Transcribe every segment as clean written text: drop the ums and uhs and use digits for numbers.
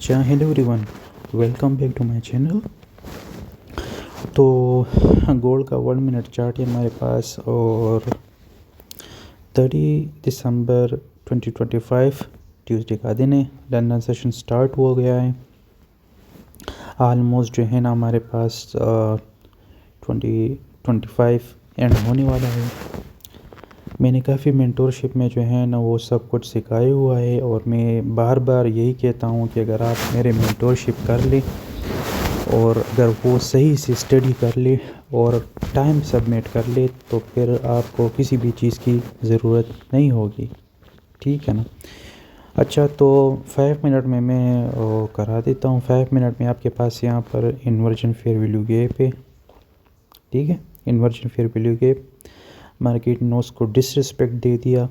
अच्छा, hello everyone, welcome back to my channel. तो gold का 1 मिनट चार्ट है हमारे पास और 30 दिसंबर 2025 ट्यूसडे का दिन है। लंदन सेशन स्टार्ट हो गया है। आलमोस्ट जो है ना हमारे पास 2025 एंड होने वाला है। मैंने काफ़ी मेंटोरशिप में जो है ना वो सब कुछ सिखाया हुआ है और मैं बार बार यही कहता हूँ कि अगर आप मेरे मेंटोरशिप कर ले और अगर वो सही से स्टडी कर ले और टाइम सबमिट कर ले तो फिर आपको किसी भी चीज़ की ज़रूरत नहीं होगी। ठीक है ना। अच्छा, तो 5 मिनट में मैं करा देता हूँ। 5 मिनट में आपके पास यहाँ पर इन्वर्जन फेयर वैल्यू गैप है। ठीक है, inversion fair value gap, market ने उसको डिसरिस्पेक्ट दे दिया।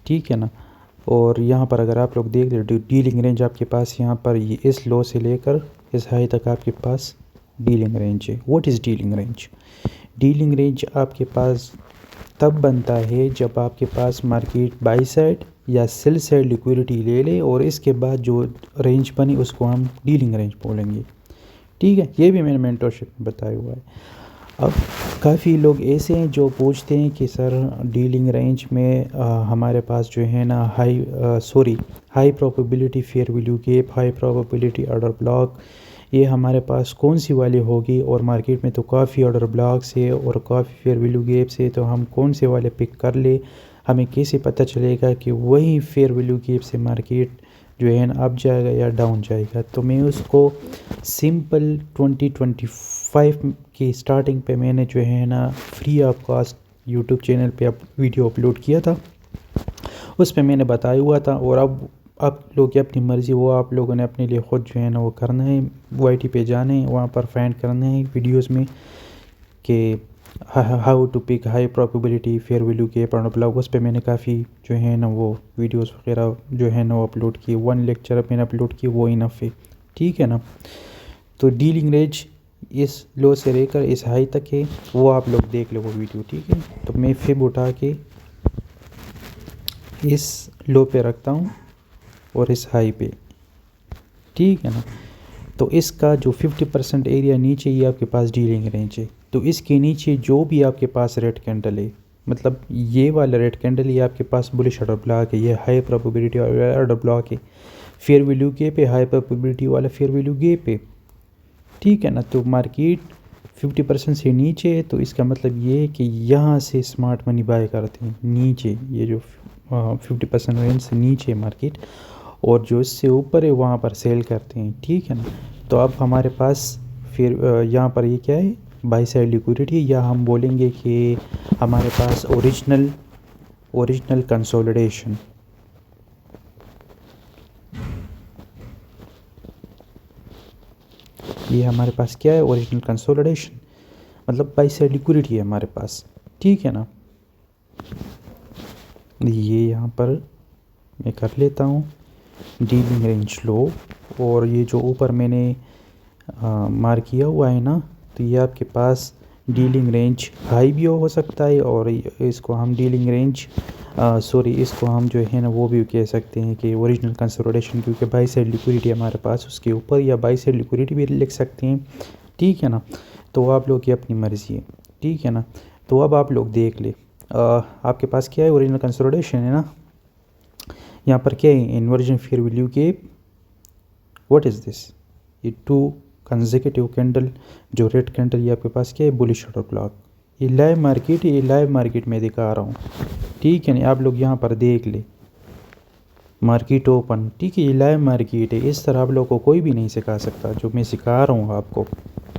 ठीक है ना। और यहाँ पर अगर आप लोग देख रहे डीलिंग रेंज आपके पास यहाँ पर ये इस लो से लेकर इस हाई तक आपके पास डीलिंग रेंज है। What is dealing range? Dealing range आपके पास तब बनता है जब आपके पास मार्केट बाई साइड या सेल साइड लिक्विडिटी ले ले और इसके बाद जो रेंज बनी उसको हम डीलिंग रेंज बोलेंगे। ठीक है, ये भी मैंने मेंटरशिप में बताया हुआ है। अब काफ़ी लोग ऐसे हैं जो पूछते हैं कि सर डीलिंग रेंज में हमारे पास जो है ना high probability fair value gap, high probability order block, ये हमारे पास कौन सी वाली होगी? और मार्केट में तो काफ़ी ऑर्डर ब्लॉक्स है और काफ़ी फेयर वैल्यू गैप्स है, तो हम कौन से वाले पिक कर ले? हमें कैसे पता चलेगा कि वही फेयर वैल्यू गैप से मार्केट जो है ना अप जाएगा या डाउन जाएगा? तो मैं उसको सिंपल 2025 की स्टार्टिंग पे मैंने जो है ना free of cost YouTube channel पे वीडियो अपलोड किया था। उस पे मैंने बताया हुआ था और अब आप लोग की अपनी मर्ज़ी, वो आप लोगों ने अपने लिए ख़ुद जो है ना वो करना है। YT पे जाना है, वहाँ पर फाइंड करना है वीडियोस में कि how to pick high probability fair value gap on blog. उस पे मैंने काफ़ी जो है ना वो वीडियोस वगैरह जो है ना वो अपलोड किए। 1 लेक्चर मैंने अपलोड किए, वो इनफ है। ठीक है ना। तो डीलिंग रेंज इस लो से लेकर इस हाई तक है, वो आप लोग देख लो वो वीडियो। ठीक है, तो मैं फिब उठा के इस लो पे रखता हूँ और इस हाई पे। ठीक है ना। तो इसका जो 50% एरिया नीचे ये आपके पास डीलिंग रेंज है। तो इसके नीचे जो भी आपके पास रेड कैंडल है, मतलब ये वाला रेड कैंडल, ये आपके पास बुलिश ऑर्डर ब्लॉक है, ये हाई प्रोबेबिलिटी ऑर्डर ब्लॉक है। फेयर वैल्यू गैप पे हाई प्रोबेबिलिटी वाला फेयर वैल्यू गैप पे। ठीक है ना। तो मार्केट 50% से नीचे है, तो इसका मतलब ये है कि यहाँ से स्मार्ट मनी बाय करते हैं नीचे, ये जो 50% रेंज से नीचे है मार्केट, और जो इससे ऊपर है वहाँ पर सेल करते हैं। ठीक है ना। तो अब हमारे पास फिर यहाँ पर ये क्या है, बाई साइड लिक्विडिटी, या हम बोलेंगे कि हमारे पास ओरिजिनल कंसोलिडेशन। ये हमारे पास क्या है, ओरिजिनल कंसोलिडेशन, मतलब बाई साइड लिक्विडिटी है हमारे पास। ठीक है ना। ये यहाँ पर मैं कर लेता हूँ डीलिंग रेंज लो, और ये जो ऊपर मैंने मार्क किया हुआ है ना, तो ये आपके पास डीलिंग रेंज हाई भी हो सकता है, और इसको हम डीलिंग रेंज इसको हम जो है ना वो भी कह सकते हैं कि ओरिजिनल कंसोलिडेशन, क्योंकि बाई साइड लिक्विडिटी हमारे पास उसके ऊपर, या बाई साइड लिक्विडिटी भी लिख सकते हैं। ठीक है ना। तो आप लोग की अपनी मर्ज़ी है। ठीक है ना। तो अब आप लोग देख ले, आपके पास क्या है, ओरिजिनल कंसोलिडेशन है ना। यहाँ पर क्या है, inversion fair value gap. What is this? ये 2 कंसेक्यूटिव कैंडल, जो रेड कैंडल, ये आपके पास क्या है, बुलिश ऑर्डर ब्लॉक। ये लाइव मार्केट है, ये लाइव मार्केट में दिखा रहा हूँ। ठीक है ना। आप लोग यहाँ पर देख ले, मार्केट ओपन। ठीक है, ये लाइव मार्केट है। इस तरह आप लोग को कोई भी नहीं सिखा सकता जो मैं सिखा रहा हूँ आपको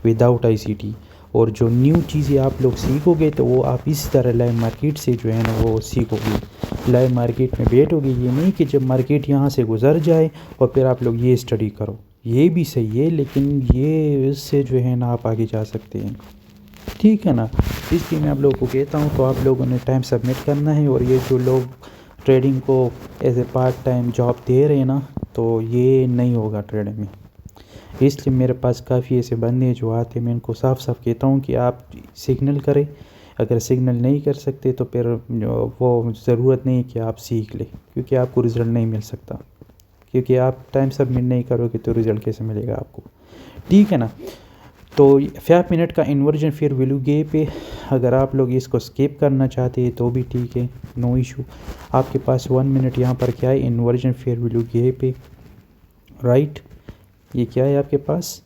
विदाउट ICT। और जो न्यू चीज़ें आप लोग सीखोगे तो वो आप इस तरह लाइव मार्केट से जो है ना वो सीखोगे। लाइव मार्केट में बैठोगे, ये नहीं कि जब मार्केट यहाँ से गुजर जाए और फिर आप लोग ये स्टडी करो। ये भी सही है, लेकिन ये इससे जो है ना आप आगे जा सकते हैं। ठीक है ना। इसलिए मैं आप लोगों को कहता हूँ, तो आप लोगों ने टाइम सबमिट करना है। और ये जो लोग ट्रेडिंग को as a part time job दे रहे हैं ना, तो ये नहीं होगा ट्रेडिंग में। इसलिए मेरे पास काफ़ी ऐसे बंदे जो आते हैं, मैं इनको साफ साफ कहता हूँ कि आप सिग्नल करें। अगर सिग्नल नहीं कर सकते तो फिर वो ज़रूरत नहीं है कि आप सीख लें, क्योंकि आपको रिज़ल्ट नहीं मिल सकता। क्योंकि आप टाइम सबमिट नहीं करोगे तो रिज़ल्ट कैसे मिलेगा आपको, ठीक है ना। तो 5 मिनट का इन्वर्जन फेयर वैल्यू गैप है, अगर आप लोग इसको स्किप करना चाहते हैं तो भी ठीक है, नो इशू। आपके पास 1 मिनट यहाँ पर क्या है, इन्वर्जन फेयर वैल्यू गैप है, राइट। ये क्या है आपके पास,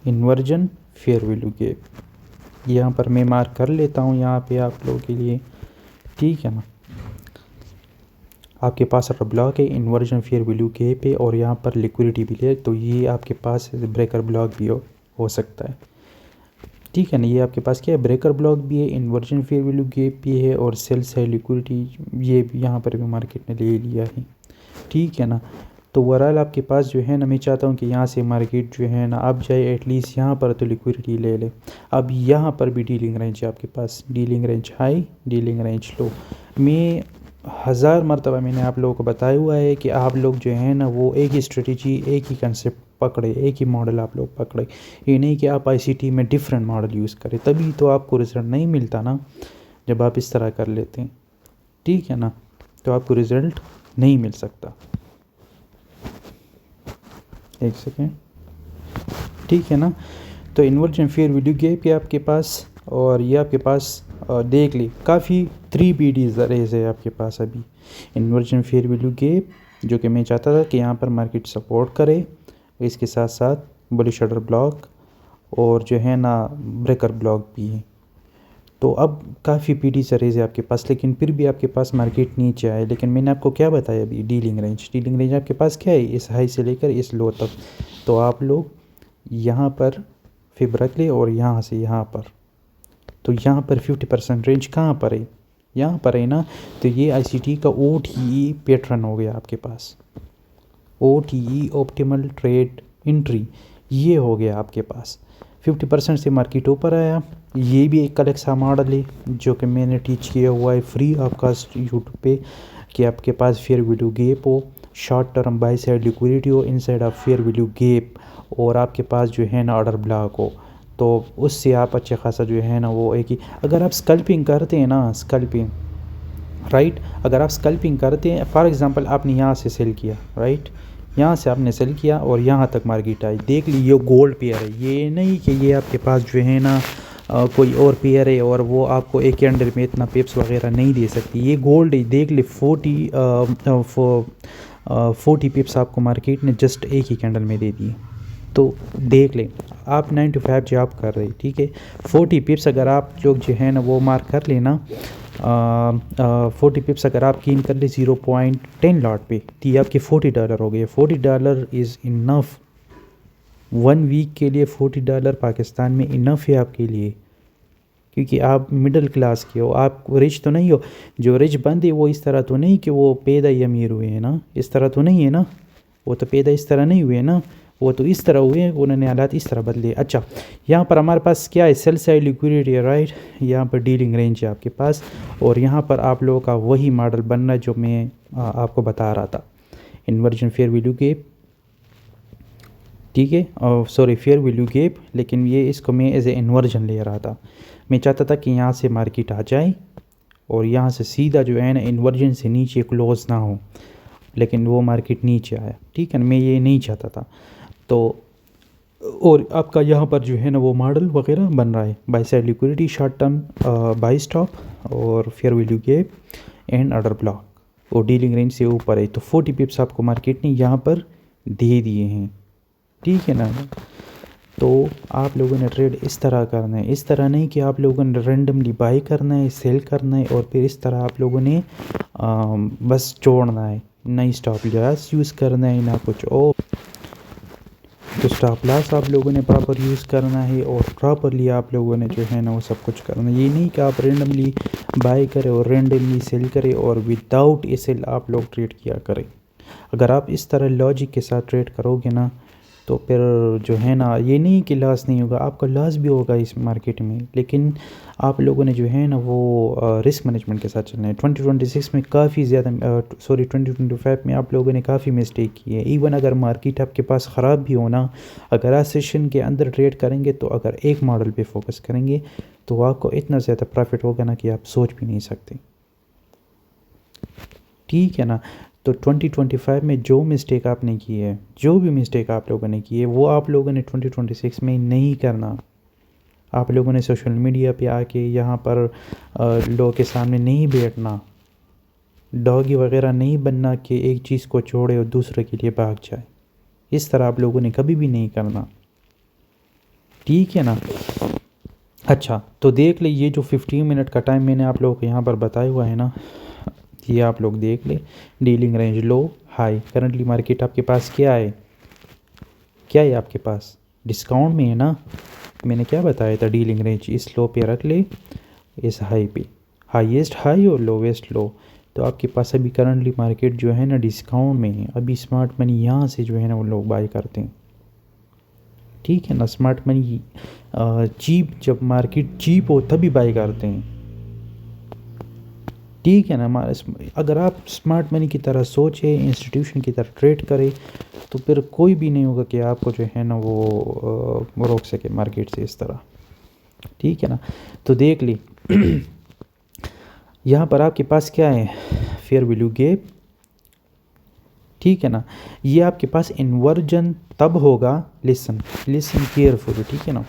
इन्वर्जन फेयर वैल्यू गैप, यहाँ पर मैं मार्क कर लेता हूँ यहाँ पे आप लोगों के लिए, ठीक है ना। आपके पास ब्लॉक है, इन्वर्जन फेयर वैल्यू गैप है और यहाँ पर लिक्विडिटी भी है, तो ये आपके पास ब्रेकर ब्लॉक भी हो सकता है, ठीक है ना। ये आपके पास क्या है, ब्रेकर ब्लॉक भी है, इन्वर्जन फेयर वैल्यू गैप भी है और सेल साइड लिक्विडिटी ये भी यहाँ पर भी मार्केट ने ले लिया है, ठीक है ना। तो ओवरऑल आपके पास जो है ना, मैं चाहता हूँ कि यहाँ से मार्केट जो है ना अब जाए, एटलीस्ट यहाँ पर तो लिक्विडिटी ले ले। अब यहाँ पर भी डीलिंग रेंज है आपके पास, dealing range high, dealing range low. मैं 1000 मरतबा मैंने आप लोगों को बताया हुआ है कि आप लोग जो है ना वो एक ही स्ट्रेटजी, एक ही कंसेप्ट पकड़े, एक ही मॉडल आप लोग पकड़े। ये नहीं कि आप आईसीटी में डिफरेंट मॉडल यूज़ करें, तभी तो आपको रिज़ल्ट नहीं मिलता ना, जब आप इस तरह कर लेते हैं, ठीक है ना। तो आपको रिज़ल्ट नहीं मिल सकता। एक सेकेंड, ठीक है ना। तो इन्वर्जन फेयर वैल्यू गैप है आपके पास, और ये आपके पास देख ली काफ़ी 3 PDs रेज है आपके पास अभी। इन्वर्जन फेयर वैल्यू गैप जो कि मैं चाहता था कि यहाँ पर मार्केट सपोर्ट करे, इसके साथ साथ बुलिश ऑर्डर ब्लॉक और जो है ना ब्रेकर ब्लॉक भी है। तो अब काफ़ी PDs रेज है आपके पास, लेकिन फिर भी आपके पास मार्केट नीचे आए। लेकिन मैंने आपको क्या बताया अभी, डीलिंग रेंज आपके पास क्या है, इस हाई से लेकर इस लो तक। तो आप लोग यहाँ पर फिब रख ले और यहाँ से यहाँ पर, तो यहाँ पर 50% रेंज कहाँ पर है, यहाँ पर है ना। तो ये आईसीटी का OTE पैटर्न हो गया आपके पास, OTE ऑप्टिमल ट्रेड एंट्री, ये हो गया आपके पास। 50% से मार्केट ऊपर आया। ये भी एक कलेक्सा मॉडल है जो कि मैंने टीच किया हुआ है फ्री ऑफ कास्ट यूट्यूब पे, कि आपके पास फेयर वैल्यू गैप हो, short term buy side liquidity हो inside of fair value gap, और आपके पास जो है ना ऑर्डर ब्लॉक हो, तो उससे आप अच्छे खासा जो है ना वो एक ही, अगर आप स्कल्पिंग करते हैं ना, स्कल्पिंग राइट, अगर आप स्कल्पिंग करते हैं, फॉर एग्जांपल आपने यहाँ से सेल किया, राइट, यहाँ से आपने सेल किया और यहाँ तक मार्केट आई, देख ली ये गोल्ड पेयर है, ये नहीं कि ये आपके पास जो है ना कोई और पेयर है और वो आपको एक कैंडल में इतना पिप्स वगैरह नहीं दे सकती, ये गोल्ड है। देख ले 40 पिप्स आपको मार्केट ने जस्ट एक ही कैंडल में दे दिए। तो देख लें, आप 9 to 5 जॉब कर रहे, ठीक है, 40 पिप्स अगर आप लोग जो है ना वो मार्क कर लेना, 40 पिप्स अगर आप कीन कर ले 0.10 लॉट पे, तो ये आपके $40 हो गए। $40 इज़ इनफ 1 वीक के लिए। $40 पाकिस्तान में इनफ है आपके लिए, क्योंकि आप मिडिल क्लास के हो, आप रिच तो नहीं हो। जो रिच बंदे वो इस तरह तो नहीं कि वो पैदा ही अमीर हुए हैं ना, इस तरह तो नहीं है ना, वो तो पैदा इस तरह नहीं हुए ना, वो तो इस तरह हुए हैं, उन्होंने हालात इस तरह बदले। अच्छा, यहाँ पर हमारे पास क्या है, सेल साइड लिक्विडिटी है, राइट, यहाँ पर डीलिंग रेंज है आपके पास, और यहाँ पर आप लोगों का वही मॉडल बनना है जो मैं आपको बता रहा था, इन्वर्जन फेयर वैल्यू गैप, ठीक है, और सॉरी फेयर वैल्यू गैप, लेकिन ये इसको मैं एज ए इन्वर्जन ले रहा था। मैं चाहता था कि यहाँ से मार्केट आ जाए और यहाँ से सीधा जो है ना इन्वर्जन से नीचे क्लोज ना हो, लेकिन वो मार्केट नीचे आया, ठीक है ना, मैं ये नहीं चाहता था। तो और आपका यहाँ पर जो है ना वो मॉडल वगैरह बन रहा है, buy side liquidity, short term buy stop और fair value gap and order block, और डीलिंग रेंज से ऊपर है। तो 40 पिप्स आपको मार्केट ने यहाँ पर दे दिए हैं, ठीक है ना। तो आप लोगों ने ट्रेड इस तरह करना है, इस तरह नहीं कि आप लोगों ने रैंडमली बाई करना है, सेल करना है और फिर इस तरह आप लोगों ने बस छोड़ना है, नहीं स्टॉप लॉस यूज़ करना है ना कुछ और। तो स्टॉप लॉस आप लोगों ने प्रॉपर यूज़ करना है और प्रॉपरली आप लोगों ने जो है ना वो सब कुछ करना है। ये नहीं कि आप रैंडमली बाई करें और रैंडमली सेल करें और विदाउट ए सेल आप लोग ट्रेड किया करें। अगर आप इस तरह लॉजिक के साथ ट्रेड करोगे ना, तो फिर जो है ना ये नहीं कि लॉस नहीं होगा, आपका लॉस भी होगा इस मार्केट में, लेकिन आप लोगों ने जो है ना वो रिस्क मैनेजमेंट के साथ चलना है। 2026 में काफ़ी ज़्यादा 2025 में आप लोगों ने काफ़ी मिस्टेक की है। इवन अगर मार्केट आपके पास ख़राब भी होना, अगर आज सेशन के अंदर ट्रेड करेंगे, तो अगर एक मॉडल पे फोकस करेंगे तो आपको इतना ज़्यादा प्रॉफिट होगा ना कि आप सोच भी नहीं सकते, ठीक है ना। तो 2025 में जो मिस्टेक आपने की है, जो भी मिस्टेक आप लोगों ने की है, वो आप लोगों ने 2026 में नहीं करना। आप लोगों ने सोशल मीडिया पे आके यहाँ पर लोगों के सामने नहीं बैठना, डॉगी वगैरह नहीं बनना कि एक चीज़ को छोड़े और दूसरे के लिए भाग जाए। इस तरह आप लोगों ने कभी भी नहीं करना, ठीक है ना। अच्छा, तो देख ले, ये जो 15 मिनट का टाइम मैंने आप लोगों को यहाँ पर बताया हुआ है ना, ये आप लोग देख ले। डीलिंग रेंज लो, हाई, करंटली मार्केट आपके पास क्या है, क्या है आपके पास, डिस्काउंट में है ना। मैंने क्या बताया था, डीलिंग रेंज इस लो पे रख ले, इस हाई पे, हाईएस्ट हाई और लोवेस्ट लो। तो आपके पास अभी करंटली मार्केट जो है ना डिस्काउंट में है। अभी स्मार्ट मनी यहाँ से जो है ना वो लोग बाय करते हैं, ठीक है ना। स्मार्ट मनी चीप, जब मार्केट चीप हो तभी बाय करते हैं, ठीक है ना। अगर आप स्मार्ट मनी की तरह सोचे, इंस्टीट्यूशन की तरह ट्रेड करें, तो फिर कोई भी नहीं होगा कि आपको जो है ना वो रोक सके मार्केट से इस तरह, ठीक है ना। तो देख ली यहाँ पर आपके पास क्या है, फेयर वैल्यू गैप, ठीक है ना। ये आपके पास इन्वर्जन तब होगा, लिसन लिसन केयरफुली, ठीक है ना।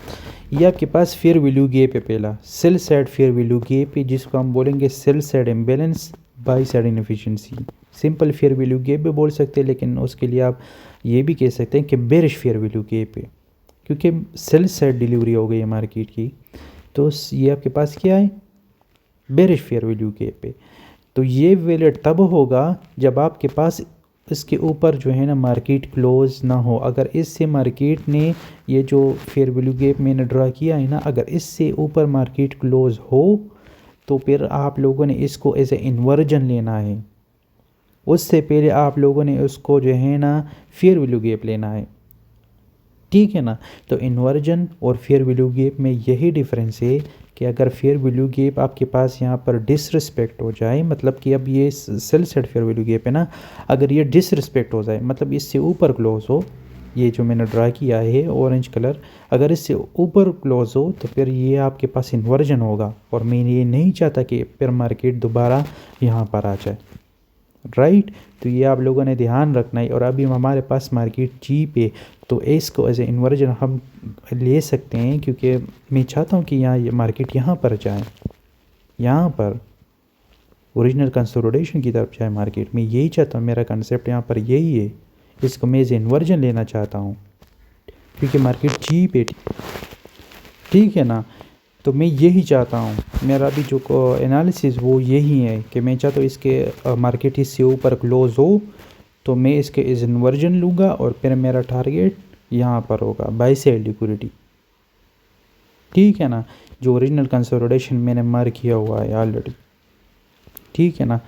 ये आपके पास फेयर वैल्यू गैप है, पहला sell side fair value gap है, जिसको हम बोलेंगे sell side imbalance, by side inefficiency. Simple fair value gap भी बोल सकते हैं, लेकिन उसके लिए आप ये भी कह सकते हैं कि बेरिश फेयर वैल्यू गैप है, क्योंकि सेल साइड डिलीवरी हो गई है मार्केट की। तो ये आपके पास क्या है, बेरिश फेयर वैल्यू गैप है। तो ये वैलिड तब होगा जब आपके पास इसके ऊपर जो है ना मार्केट क्लोज ना हो। अगर इससे मार्केट ने, ये जो फेयर वैल्यू गैप मैंने ड्रा किया है ना, अगर इससे ऊपर मार्केट क्लोज हो तो फिर आप लोगों ने इसको एज ए इन्वर्जन लेना है। उससे पहले आप लोगों ने उसको जो है ना फेयर वैल्यू गैप लेना है, ठीक है ना। तो इन्वर्जन और फेयर वैल्यू गैप में यही डिफरेंस है कि अगर फेयर वैल्यू गैप आपके पास यहाँ पर डिसरिस्पेक्ट हो जाए, मतलब कि अब ये sell side fair value gap है ना, अगर ये डिसरिस्पेक्ट हो जाए, मतलब इससे ऊपर क्लोज हो, ये जो मैंने ड्रा किया है ऑरेंज कलर, अगर इससे ऊपर क्लोज हो तो फिर ये आपके पास इन्वर्जन होगा। और मैं ये नहीं चाहता कि फिर मार्केट दोबारा यहाँ पर आ जाए, राइट। तो ये आप लोगों ने ध्यान रखना है। और अभी हमारे पास मार्केट चीप है, तो इसको एज ए इन्वर्जन हम ले सकते हैं, क्योंकि मैं चाहता हूँ कि यहाँ ये मार्केट यहाँ पर जाए, यहाँ पर ओरिजिनल कंसोलिडेशन की तरफ जाए मार्केट। मैं यही चाहता हूँ, मेरा कंसेप्ट यहाँ पर यही है। इसको मैं एज ए इन्वर्जन लेना चाहता हूँ, क्योंकि मार्केट चीप है, ठीक है ना। तो मैं यही चाहता हूँ, मेरा भी जो एनालिसिस वो यही है कि मैं चाहता हूँ इसके मार्केट इससे ऊपर क्लोज हो तो मैं इसके इस इन्वर्जन लूँगा, और फिर मेरा टारगेट यहाँ पर होगा बाई साइड लिक्विडिटी, ठीक है ना। जो ओरिजिनल कंसोलिडेशन मैंने मार्क किया हुआ है ऑलरेडी, ठीक है ना।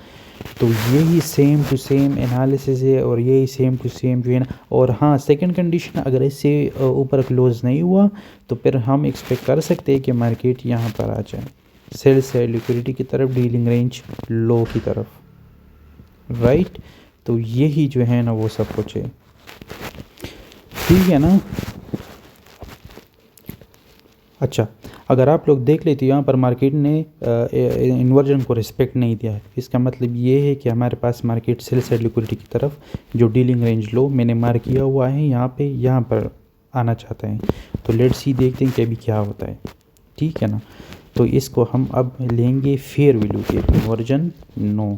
तो यही सेम टू सेम एनालिसिस है, और यही सेम टू सेम जो है ना। और हाँ, सेकंड कंडीशन, अगर इससे ऊपर क्लोज नहीं हुआ तो फिर हम एक्सपेक्ट कर सकते हैं कि मार्केट यहाँ पर आ जाए, सेल साइड लिक्विडिटी की तरफ, डीलिंग रेंज लो की तरफ, राइट। तो यही जो है ना वो सब कुछ है, ठीक है ना। अच्छा, अगर आप लोग देख लेते यहाँ पर मार्केट ने इन्वर्जन को रिस्पेक्ट नहीं दिया है, इसका मतलब ये है कि हमारे पास मार्केट सेल साइड लिक्विडिटी की तरफ, जो डीलिंग रेंज लो मैंने मार्क किया हुआ है यहाँ पे, यहाँ पर आना चाहता है। तो लेट्स सी, देखते हैं कि अभी क्या होता है, ठीक है ना। तो इसको हम अब लेंगे फेयर वैल्यू के, इन्वर्जन नो।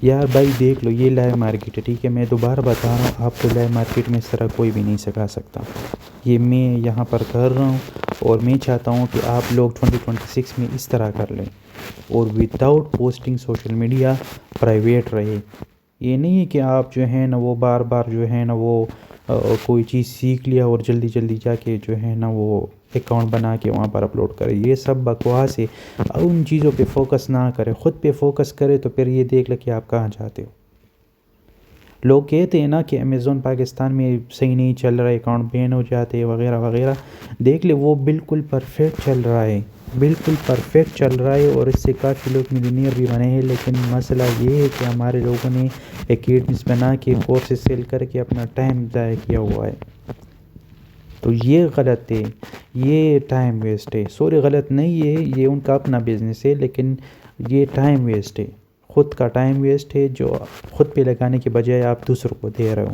यार भाई देख लो, ये लाइव मार्केट है, ठीक है। मैं दोबारा बता रहा हूँ आपको, लाइव मार्केट में इस तरह कोई भी नहीं सिखा सकता। ये मैं यहाँ पर कर रहा हूँ, और मैं चाहता हूँ कि आप लोग 2026 में इस तरह कर लें, और without posting social media, private रहे। ये नहीं है कि आप जो है ना वो बार बार जो है ना वो कोई चीज़ सीख लिया और जल्दी जल्दी जाके जो है ना वो अकाउंट बना के वहाँ पर अपलोड करें। ये सब बकवास है। उन चीज़ों पे फोकस ना करें, ख़ुद पे फोकस करें, तो फिर ये देख ले कि आप कहाँ जाते हो। लोग कहते हैं ना कि अमेज़ॉन पाकिस्तान में सही नहीं चल रहा है, अकाउंट बैन हो जाते हैं वगैरह वगैरह। देख ले, वो बिल्कुल परफेक्ट चल रहा है, बिल्कुल परफेक्ट चल रहा है, और इससे काफ़ी लोग मिलीनियर भी बने हैं। लेकिन मसला ये है कि हमारे लोगों ने एकेडमीज बना के कोर्सेज सेल करके अपना टाइम ज़ाया किया हुआ है। तो ये गलत है, ये टाइम वेस्ट है। सॉरी, गलत नहीं है, ये उनका अपना बिजनेस है, लेकिन ये टाइम वेस्ट है। ख़ुद का टाइम वेस्ट है जो ख़ुद पे लगाने के बजाय आप दूसरों को दे रहे हो,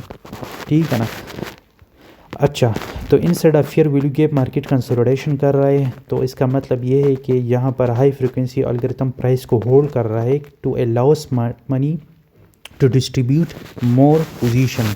ठीक है ना। अच्छा, तो instead of fair value gap market consolidation कर रहा है, तो इसका मतलब ये है कि यहाँ पर हाई फ्रिक्वेंसी एल्गोरिथम प्राइस को होल्ड कर रहा है to allow smart money to distribute more position,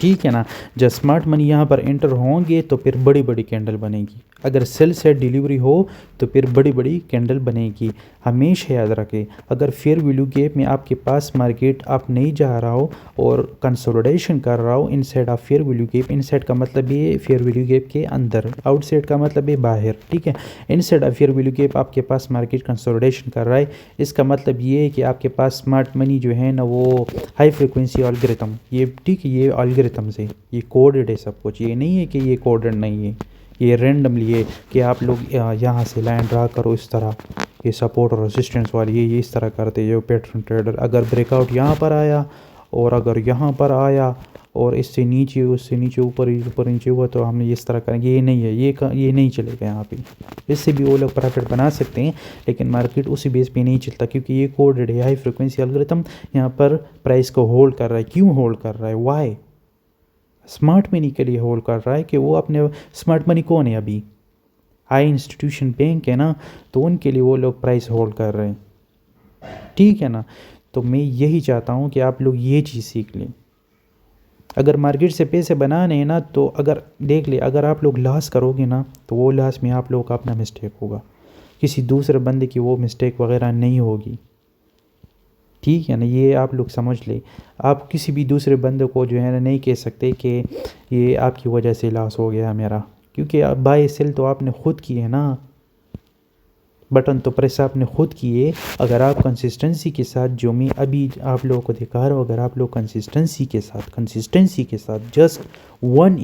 ठीक है ना। जब स्मार्ट मनी यहाँ पर एंटर होंगे तो फिर बड़ी बड़ी कैंडल बनेगी, अगर सेल से डिलीवरी हो तो फिर बड़ी बड़ी कैंडल बनेगी। हमेशा याद रखें, अगर फेयर वैल्यू गैप में आपके पास मार्केट आप नहीं जा रहा हो और कंसोलिडेशन कर रहा हो inside of fair value gap, inside का मतलब ये फेयर वैल्यू गैप के अंदर, आउटसाइड का मतलब ये बाहर, ठीक है। Inside of fair value gap आपके पास मार्केट कंसोलिडेशन कर रहा है, इसका मतलब ये है कि आपके पास स्मार्ट मनी जो है ना वो हाई फ्रिक्वेंसी एल्गोरिथम, ये ठीक है, ये एल्गोरिथम से ये कोडेड है सब कुछ, ये नहीं है कि ये कोडेड नहीं है, ये रैंडमली है कि आप लोग यहाँ से लाइन ड्रा करो इस तरह, ये सपोर्ट और रेजिस्टेंस वाली ये इस तरह करते ये पैटर्न ट्रेडर, अगर ब्रेकआउट यहाँ पर आया और अगर यहाँ पर आया और इससे नीचे उससे नीचे ऊपर नीचे हुआ तो हम इस तरह करेंगे, ये नहीं है, ये नहीं चलेगा यहाँ पे। इससे भी वो लोग प्रॉफिट बना सकते हैं लेकिन मार्केट उसी बेस पे नहीं चलता क्योंकि ये कोडेड है, हाई फ्रिक्वेंसी एल्गोरिथम यहाँ पर प्राइस को होल्ड कर रहा है। क्यों होल्ड कर रहा है, वाई? स्मार्ट मनी के लिए होल्ड कर रहा है कि वो अपने, स्मार्ट मनी कौन है अभी, हाई इंस्टीट्यूशन बैंक है ना, तो उनके लिए वो लोग प्राइस होल्ड कर रहे हैं, ठीक है ना। तो मैं यही चाहता हूँ कि आप लोग ये चीज़ सीख लें। अगर मार्केट से पैसे बनाने हैं ना तो अगर देख ले, अगर आप लोग लॉस करोगे ना तो वो लॉस में आप लोगों का अपना मिस्टेक होगा, किसी दूसरे बंदे की वो मिस्टेक वगैरह नहीं होगी, ठीक है ना। ये आप लोग समझ ले, आप किसी भी दूसरे बंदे को जो है ना नहीं कह सकते कि ये आपकी वजह से लॉस हो गया मेरा, क्योंकि आप बाय सेल तो आपने खुद की है ना, बटन तो प्रेस आपने खुद किए। अगर आप कंसिस्टेंसी के साथ, जो मैं अभी आप लोगों को दिखा रहा हूँ, अगर आप लोग कंसिस्टेंसी के साथ जस्ट 1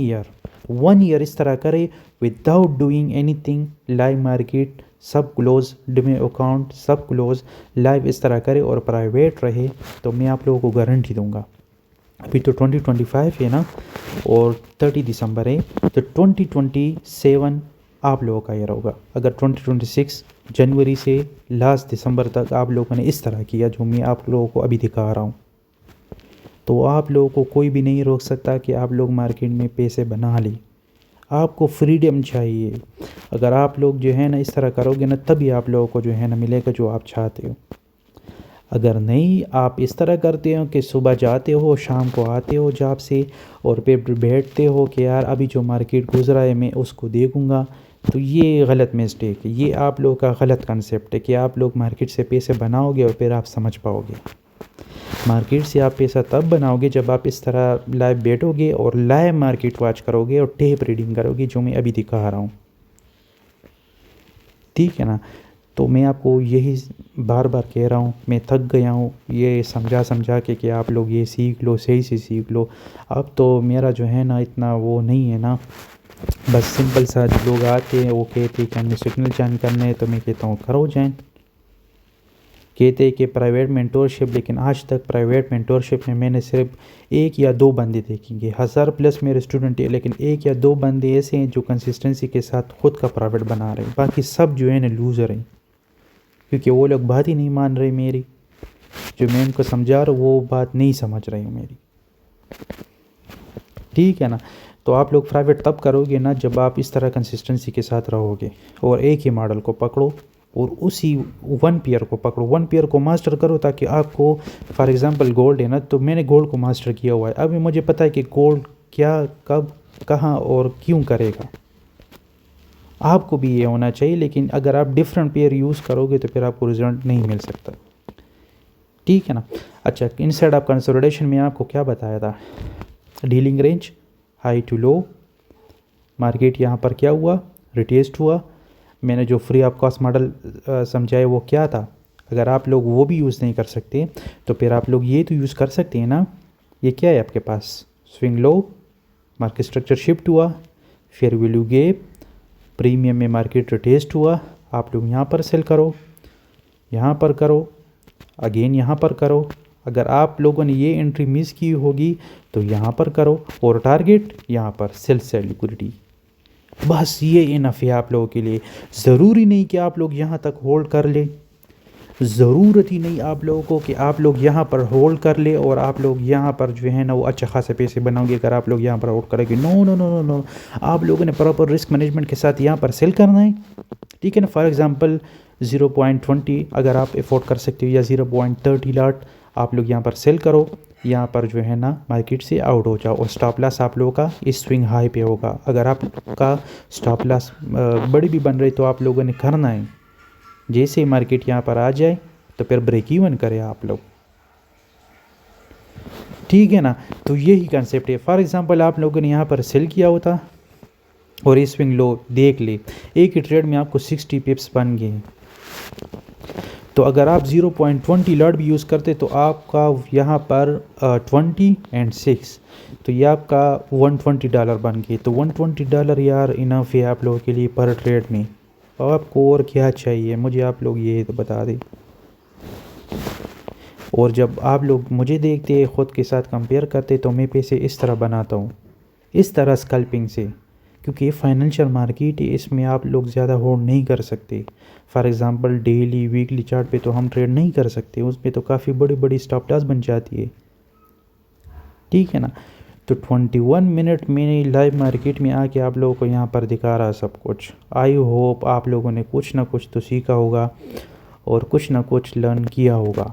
ईयर इस तरह करें without doing anything, live market सब क्लोज, डिमे अकाउंट सब क्लोज, लाइव इस तरह करे और प्राइवेट रहे, तो मैं आप लोगों को गारंटी दूंगा। अभी तो 2025 है ना और 30 दिसंबर है, तो 2027 आप लोगों का ईयर होगा। अगर 2026 जनवरी से लास्ट दिसंबर तक आप लोगों ने इस तरह किया जो मैं आप लोगों को अभी दिखा रहा हूँ, तो आप लोगों को कोई भी नहीं रोक सकता कि आप लोग मार्केट में पैसे बना लें। आपको फ्रीडम चाहिए, अगर आप लोग जो है ना इस तरह करोगे ना तभी आप लोगों को जो है ना मिलेगा जो आप चाहते हो। अगर नहीं आप इस तरह करते हो कि सुबह जाते हो शाम को आते हो जॉब से और फिर बैठते हो कि यार अभी जो मार्केट गुजरा है मैं उसको देखूंगा, तो ये गलत मिस्टेक है, ये आप लोगों का गलत कंसेप्ट है कि आप लोग मार्केट से पैसे बनाओगे और फिर आप समझ पाओगे। मार्केट से आप पैसा तब बनाओगे जब आप इस तरह लाइव बैठोगे और लाइव मार्केट वॉच करोगे और टेप रीडिंग करोगे जो मैं अभी दिखा रहा हूँ, ठीक है ना। तो मैं आपको यही बार बार कह रहा हूँ, मैं थक गया हूँ ये समझा के कि आप लोग ये सीख लो, सही से सीख लो। अब तो मेरा जो है ना इतना वो नहीं है ना, बस सिंपल सा लोग आते हैं वो कहते हैं कि हमें सिग्नल ज्वाइन करना है, तो मैं कहता हूँ करो ज्वाइन। कहते हैं कि प्राइवेट मेंटोरशिप, लेकिन आज तक प्राइवेट मेंटोरशिप में मैंने सिर्फ 1 या 2 बंदे देखेंगे, 1000+ मेरे स्टूडेंट है, लेकिन 1 या 2 बंदे ऐसे हैं जो कंसिस्टेंसी के साथ खुद का प्रॉफिट बना रहे हैं, बाकी सब जो है ना लूज़र हैं, क्योंकि वो लोग बात ही नहीं मान रहे मेरी, जो मैं उनको समझा रहा हूँ वो बात नहीं समझ रहे हो मेरी, ठीक है ना। तो आप लोग प्राइवेट तब करोगे ना जब आप इस तरह कंसिस्टेंसी के साथ रहोगे और एक ही मॉडल को पकड़ो और उसी 1 पेयर को पकड़ो, 1 पेयर को मास्टर करो, ताकि आपको फॉर एग्जांपल गोल्ड है ना, तो मैंने गोल्ड को मास्टर किया हुआ है, अभी मुझे पता है कि गोल्ड क्या कब कहाँ और क्यों करेगा। आपको भी ये होना चाहिए, लेकिन अगर आप डिफरेंट पेयर यूज़ करोगे तो फिर आपको रिजल्ट नहीं मिल सकता, ठीक है ना। अच्छा, इनसाइड ऑफ कंसोलिडेशन में आपको क्या बताया था, dealing range high to low, market यहाँ पर क्या हुआ, रिटेस्ट हुआ। मैंने जो फ्री ऑफ कॉस्ट मॉडल समझाया वो क्या था, अगर आप लोग वो भी यूज़ नहीं कर सकते तो फिर आप लोग ये तो यूज़ कर सकते हैं ना। ये क्या है आपके पास, swing low, market structure shift हुआ, फेयर वैल्यू गैप, प्रीमियम में मार्केट रिटेस्ट हुआ, आप लोग यहाँ पर सेल करो, यहाँ पर करो, अगेन यहाँ पर करो। अगर आप लोगों ने ये एंट्री मिस की होगी तो यहाँ पर करो और टारगेट यहाँ पर सेल लिक्विडिटी, बस ये इनफ है आप लोगों के लिए। ज़रूरी नहीं कि आप लोग यहाँ तक होल्ड कर ले, ज़रूरत ही नहीं आप लोगों को कि आप लोग यहाँ पर होल्ड कर ले और आप लोग यहाँ पर जो है ना वो अच्छा खासे पैसे बनाओगे अगर आप लोग यहाँ पर होल्ड करेंगे। No no no no no, आप लोगों ने प्रॉपर रिस्क मैनेजमेंट के साथ यहाँ पर सेल करना है, ठीक है ना। फॉर एग्जांपल 0.20 अगर आप अफोर्ड कर सकते हो या 0.30 लॉट आप लोग यहाँ पर सेल करो, यहाँ पर जो है ना मार्केट से आउट हो जाओ और स्टॉप लॉस आप लोगों का इस स्विंग हाई पे होगा। अगर आपका स्टॉप लॉस बड़ी भी बन रही तो आप लोगों ने करना है, जैसे मार्केट यहाँ पर आ जाए तो फिर ब्रेक इवन करें आप लोग, ठीक है ना। तो यही कंसेप्ट है। फॉर एग्जांपल आप लोगों ने यहाँ पर सेल किया होता और ये स्विंग लो देख ले, एक ही ट्रेड में आपको 60 पिप्स बन गए, तो अगर आप 0.20 लॉट भी यूज़ करते तो आपका यहाँ पर 20 एंड 6 तो ये आपका $120 बन गए। तो $120 यार इनफ है आप लोगों के लिए पर ट्रेड में। और आपको और क्या चाहिए, मुझे आप लोग ये तो बता दें। और जब आप लोग मुझे देखते ख़ुद के साथ कंपेयर करते तो मैं पैसे इस तरह बनाता हूँ, इस तरह स्कल्पिंग से, क्योंकि ये फाइनेंशियल मार्केट है, इसमें आप लोग ज़्यादा होल्ड नहीं कर सकते। For example daily weekly chart पे तो हम ट्रेड नहीं कर सकते, उसमें तो काफ़ी बड़ी बड़ी स्टॉप लॉस बन जाती है, ठीक है ना। तो 21 मिनट में लाइव मार्केट में आके आप लोगों को यहाँ पर दिखा रहा सब कुछ। आई होप आप लोगों ने कुछ ना कुछ तो सीखा होगा और कुछ ना कुछ लर्न किया होगा।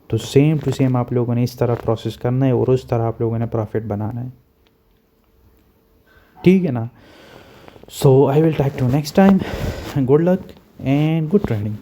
तो सेम टू सेम आप लोगों ने इस तरह प्रोसेस करना है और उस तरह आप लोगों ने प्रॉफिट बनाना है, ठीक है ना। So I will talk to next time, good luck and good trading.